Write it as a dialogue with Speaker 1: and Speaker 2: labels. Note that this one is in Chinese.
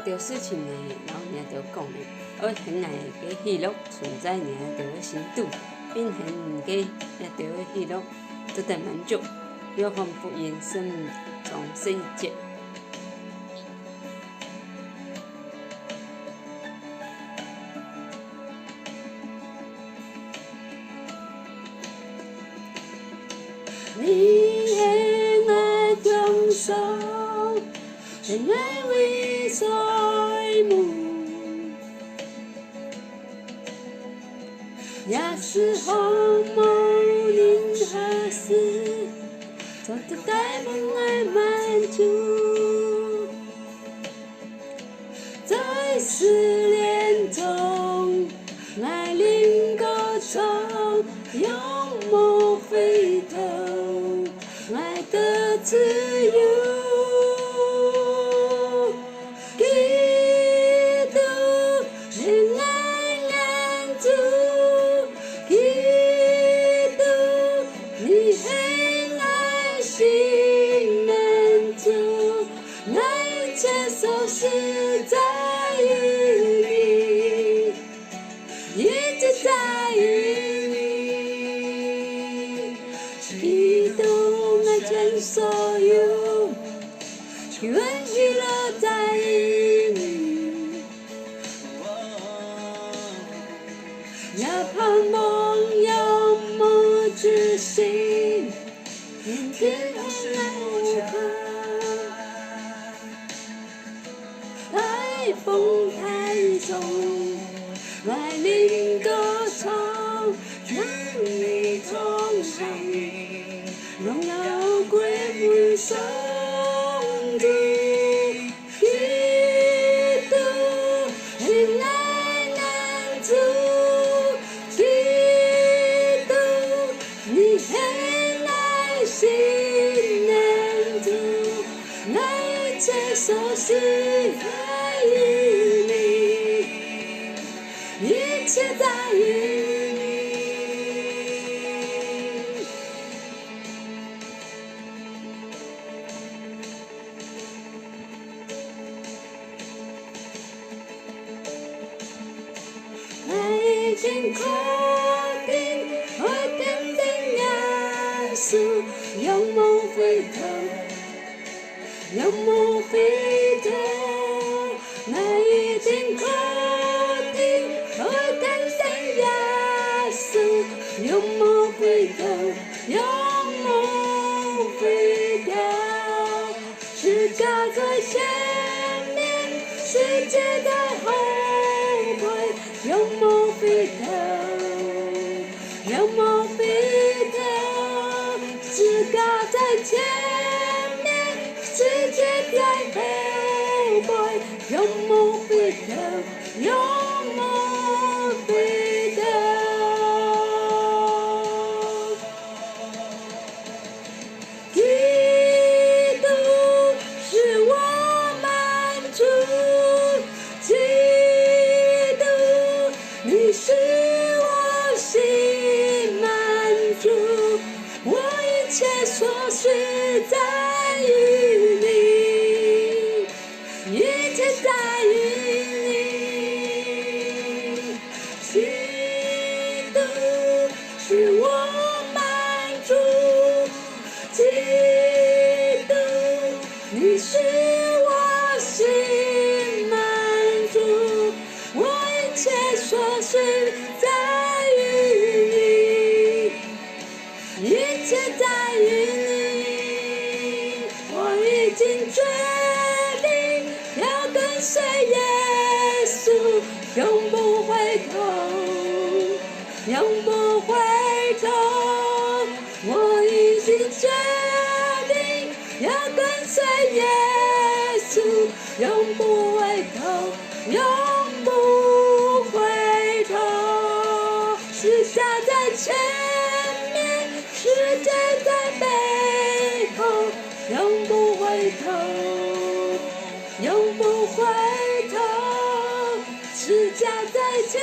Speaker 1: 着事情呢，然后也着讲呢，而现来个喜乐存在呢，着深度，并现个也着喜乐值得满足，约翰福音从11节。你喜爱享受，喜爱为所慕，也是何某宁何事，从这代梦来满足，在思念中来临歌唱，永不回头，爱的自由。基督，你爱人主，基督，你很爱心人主，那一切都是在于你，一直在于你。基督爱全所有，永喜乐在于你，也盼望有梦之心，天天来无可，台风台中来临歌唱，让你重生，荣耀归于上主。基督，你爱人主，基督，你很爱心人主，那一切都是在于你，一切在于你。已经确定会奠定耶稣，永不回头，永不回头。那已经确定会奠定耶稣，永不回头，永不回头。十架在前面，世界在后退。永不回头，永不回头，十架在前面，世界在后退。永不回头，永不回头。基督是我满足，基你是我心满足，我一切所需在于你，一切在于你。基督是我满足，基督你是我心满足，我一切所需在于你，一切在于你。我已经决定要跟随耶稣，永不回头，永不回头。我已经决定要跟随耶稣，永不回头，永不回头。十架在前面，世界在背后，永不回头，永不回头。十架在前